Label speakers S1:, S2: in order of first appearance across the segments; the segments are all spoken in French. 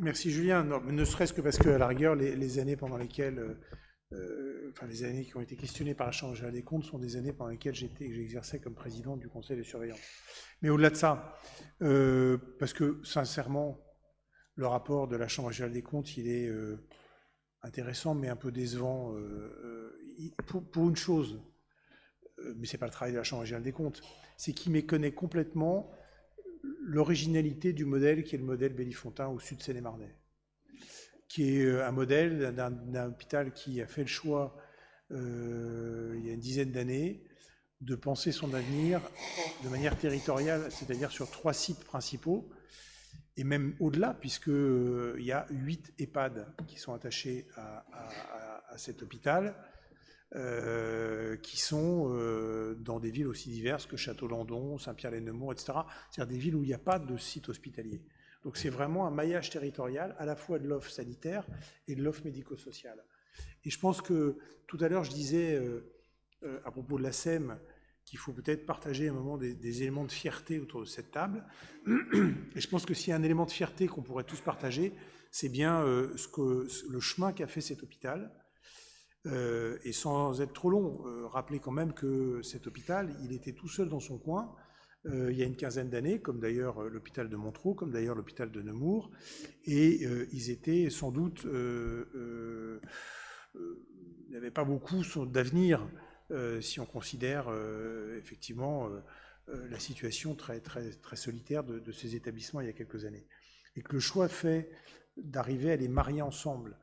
S1: Merci Julien. Non, ne serait-ce que parce que, à la rigueur, les années pendant lesquelles, enfin les années qui ont été questionnées par la Chambre régionale des comptes sont des années pendant lesquelles j'exerçais comme président du conseil de surveillance. Mais au-delà de ça, parce que sincèrement, le rapport de la Chambre régionale des comptes, il est intéressant, mais un peu décevant pour une chose, mais c'est pas le travail de la Chambre régionale des comptes, c'est qu'il méconnaît complètement l'originalité du modèle qui est le modèle Bellifontain au sud Seine-et-Marnais, qui est un modèle d'un hôpital qui a fait le choix, il y a une dizaine d'années, de penser son avenir de manière territoriale, c'est-à-dire sur 3 sites principaux, et même au-delà, puisqu'il y a 8 EHPAD qui sont attachés à cet hôpital, qui sont dans des villes aussi diverses que Château-Landon, Saint-Pierre-les-Nemours, etc. C'est-à-dire des villes où il n'y a pas de site hospitalier. Donc c'est vraiment un maillage territorial à la fois de l'offre sanitaire et de l'offre médico-sociale. Et je pense que tout à l'heure je disais à propos de la SEM qu'il faut peut-être partager un moment des éléments de fierté autour de cette table. Et je pense que s'il y a un élément de fierté qu'on pourrait tous partager, c'est bien le chemin qu'a fait cet hôpital. Et sans être trop long, rappelez quand même que cet hôpital, il était tout seul dans son coin il y a une quinzaine d'années, comme d'ailleurs l'hôpital de Montereau, comme d'ailleurs l'hôpital de Nemours, et ils étaient sans doute, n'avaient pas beaucoup d'avenir si on considère effectivement la situation très, très, très solitaire de ces établissements il y a quelques années. Et que le choix fait d'arriver à les marier ensemble,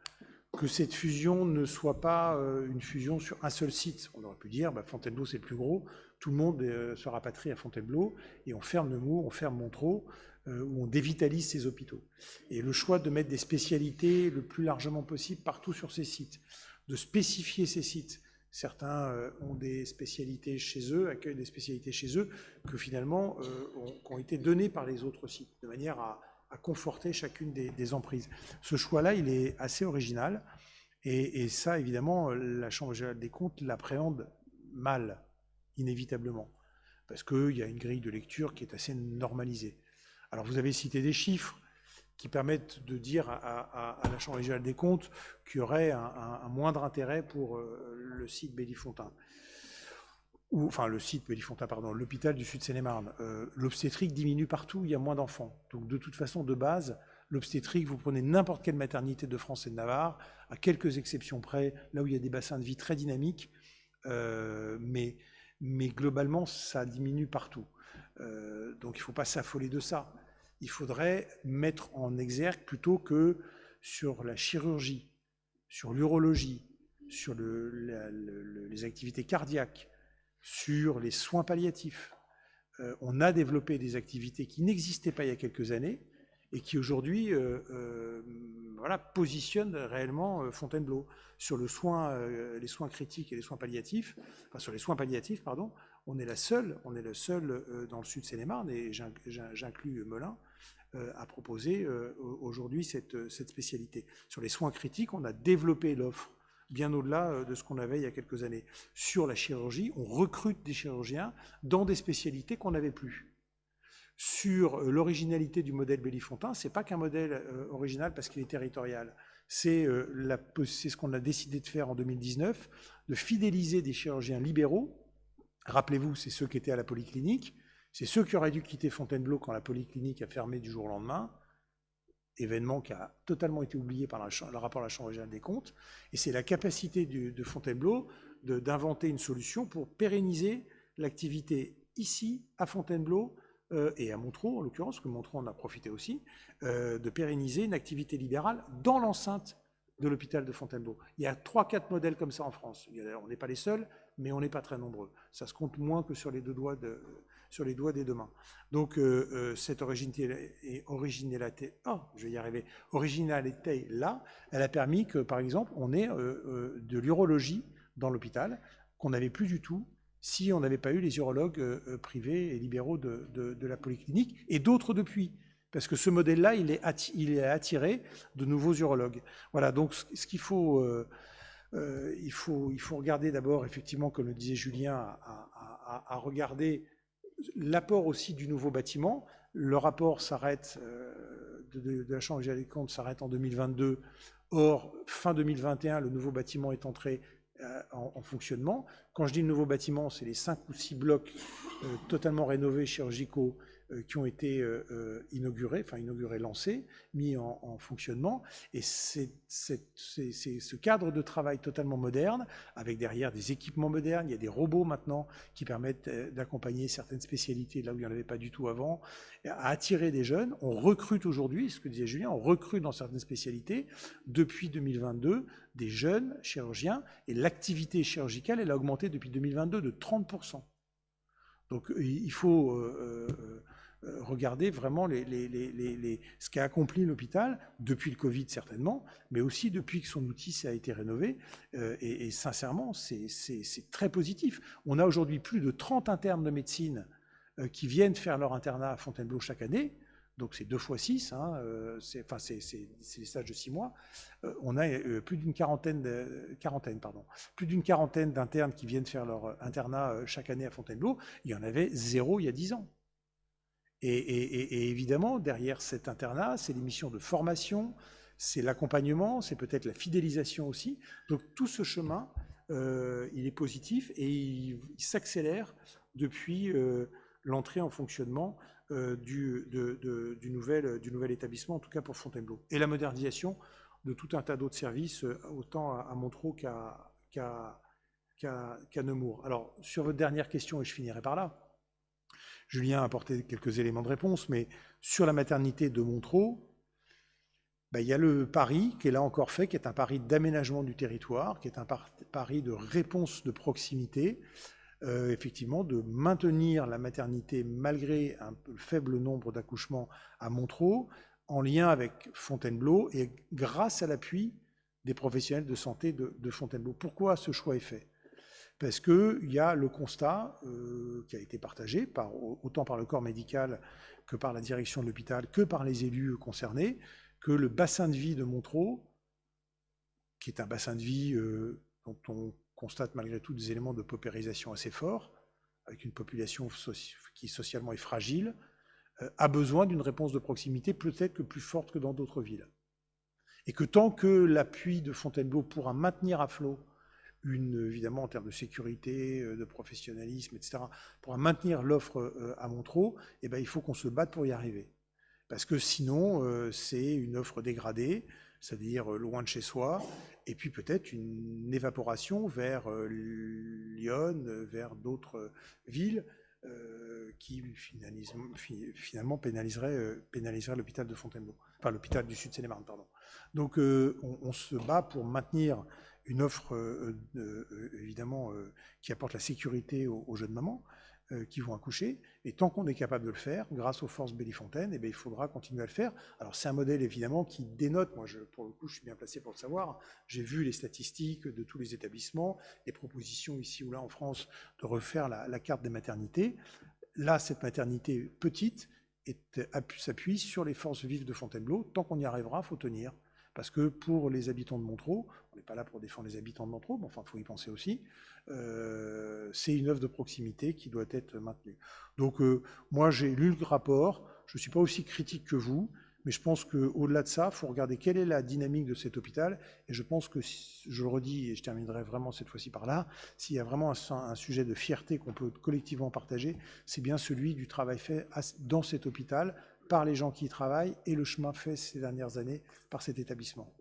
S1: que cette fusion ne soit pas une fusion sur un seul site. On aurait pu dire, Fontainebleau c'est le plus gros, tout le monde se rapatrie à Fontainebleau, et on ferme Nemours, on ferme Montereau, où on dévitalise ces hôpitaux. Et le choix de mettre des spécialités le plus largement possible partout sur ces sites, de spécifier ces sites. Certains ont des spécialités chez eux, accueillent des spécialités chez eux, que finalement ont été données par les autres sites, de manière à conforter chacune des emprises. Ce choix-là, il est assez original, et ça, évidemment, la Chambre régionale des comptes l'appréhende mal, inévitablement, parce qu'il y a une grille de lecture qui est assez normalisée. Alors, vous avez cité des chiffres qui permettent de dire à la Chambre régionale des comptes qu'il y aurait un moindre intérêt pour le site Bellifontain. Enfin le site Bellifontain, pardon, l'hôpital du Sud Seine-et-Marne. L'obstétrique diminue partout où il y a moins d'enfants. Donc de toute façon, de base, l'obstétrique, vous prenez n'importe quelle maternité de France et de Navarre, à quelques exceptions près, là où il y a des bassins de vie très dynamiques, mais globalement, ça diminue partout. Donc il ne faut pas s'affoler de ça. Il faudrait mettre en exergue plutôt que sur la chirurgie, sur l'urologie, sur les activités cardiaques, sur les soins palliatifs. On a développé des activités qui n'existaient pas il y a quelques années et qui aujourd'hui voilà, positionnent réellement Fontainebleau. Sur les soins critiques et les soins palliatifs, enfin sur les soins palliatifs, pardon, on est le seul dans le sud Seine-et-Marne, et j'inclus Melun, à proposer aujourd'hui cette spécialité. Sur les soins critiques, on a développé l'offre bien au-delà de ce qu'on avait il y a quelques années. Sur la chirurgie, on recrute des chirurgiens dans des spécialités qu'on n'avait plus. Sur l'originalité du modèle Bellifontain, ce n'est pas qu'un modèle original parce qu'il est territorial. C'est ce qu'on a décidé de faire en 2019, de fidéliser des chirurgiens libéraux. Rappelez-vous, c'est ceux qui étaient à la polyclinique, c'est ceux qui auraient dû quitter Fontainebleau quand la polyclinique a fermé du jour au lendemain, événement qui a totalement été oublié par le rapport de la Chambre régionale des comptes, et c'est la capacité de Fontainebleau d'inventer une solution pour pérenniser l'activité ici, à Fontainebleau, et à Montereau en l'occurrence, parce que Montereau en a profité aussi, de pérenniser une activité libérale dans l'enceinte de l'hôpital de Fontainebleau. Il y a 3-4 modèles comme ça en France. On n'est pas les seuls, mais on n'est pas très nombreux. Ça se compte moins que sur les doigts des deux mains. Donc cette originalité là, elle a permis que, par exemple, on ait de l'urologie dans l'hôpital qu'on n'avait plus du tout si on n'avait pas eu les urologues privés et libéraux de la polyclinique, et d'autres depuis. Parce que ce modèle-là, il est attiré de nouveaux urologues. Voilà, donc ce qu'il faut... il faut regarder d'abord, effectivement, comme le disait Julien, à regarder l'apport aussi du nouveau bâtiment. Le rapport s'arrête de la Chambre des comptes s'arrête en 2022. Or, fin 2021, le nouveau bâtiment est entré en fonctionnement. Quand je dis le nouveau bâtiment, c'est les 5 ou 6 blocs totalement rénovés chirurgicaux qui ont été inaugurés, lancés, mis en fonctionnement. Et c'est ce cadre de travail totalement moderne, avec derrière des équipements modernes. Il y a des robots maintenant qui permettent d'accompagner certaines spécialités là où il n'y en avait pas du tout avant, à attirer des jeunes. On recrute aujourd'hui, ce que disait Julien, on recrute dans certaines spécialités depuis 2022 des jeunes chirurgiens, et l'activité chirurgicale, elle a augmenté depuis 2022 de 30%. Donc il faut regarder vraiment ce qu'a accompli l'hôpital depuis le Covid certainement, mais aussi depuis que son outil a été rénové. Et sincèrement, c'est très positif. On a aujourd'hui plus de 30 internes de médecine qui viennent faire leur internat à Fontainebleau chaque année. Donc c'est 2 fois 6, hein, c'est les stages de 6 mois. On a plus d'une quarantaine d'internes qui viennent faire leur internat chaque année à Fontainebleau. Il y en avait 0 il y a 10 ans. Et évidemment, derrière cet internat, c'est les missions de formation, c'est l'accompagnement, c'est peut-être la fidélisation aussi. Donc tout ce chemin, il est positif et il s'accélère depuis l'entrée en fonctionnement du nouvel établissement, en tout cas pour Fontainebleau. Et la modernisation de tout un tas d'autres services, autant à Montereau qu'à Nemours. Alors, sur votre dernière question, et je finirai par là, Julien a apporté quelques éléments de réponse, mais sur la maternité de Montereau, il y a le pari qui est là encore fait, qui est un pari d'aménagement du territoire, qui est un pari de réponse de proximité, effectivement, de maintenir la maternité malgré un faible nombre d'accouchements à Montereau, en lien avec Fontainebleau et grâce à l'appui des professionnels de santé de Fontainebleau. Pourquoi ce choix est fait ? Parce qu'il y a le constat qui a été partagé autant par le corps médical que par la direction de l'hôpital, que par les élus concernés, que le bassin de vie de Montereau, qui est un bassin de vie dont on constate malgré tout des éléments de paupérisation assez forts, avec une population qui socialement est fragile, a besoin d'une réponse de proximité peut-être que plus forte que dans d'autres villes. Et que tant que l'appui de Fontainebleau pourra maintenir à flot évidemment en termes de sécurité, de professionnalisme, etc., pourra maintenir l'offre à Montereau, il faut qu'on se batte pour y arriver. Parce que sinon, c'est une offre dégradée, c'est-à-dire loin de chez soi, et puis peut-être une évaporation vers Lyon, vers d'autres villes, qui finalement pénaliserait l'hôpital de Fontainebleau, enfin l'hôpital du Sud-Seine-et-Marne, pardon. Donc on se bat pour maintenir une offre évidemment qui apporte la sécurité aux jeunes mamans qui vont accoucher, et tant qu'on est capable de le faire, grâce aux forces Bellefontaine, il faudra continuer à le faire. Alors c'est un modèle évidemment qui dénote, moi pour le coup je suis bien placé pour le savoir, j'ai vu les statistiques de tous les établissements, les propositions ici ou là en France de refaire la carte des maternités. Là, cette maternité petite s'appuie sur les forces vives de Fontainebleau. Tant qu'on y arrivera, il faut tenir. Parce que pour les habitants de Montereau, on n'est pas là pour défendre les habitants de Montereau, mais enfin, il faut y penser aussi, c'est une œuvre de proximité qui doit être maintenue. Donc, moi, j'ai lu le rapport, je ne suis pas aussi critique que vous, mais je pense qu'au-delà de ça, il faut regarder quelle est la dynamique de cet hôpital, et je pense que, je le redis, et je terminerai vraiment cette fois-ci par là, s'il y a vraiment un sujet de fierté qu'on peut collectivement partager, c'est bien celui du travail fait dans cet hôpital, par les gens qui y travaillent et le chemin fait ces dernières années par cet établissement.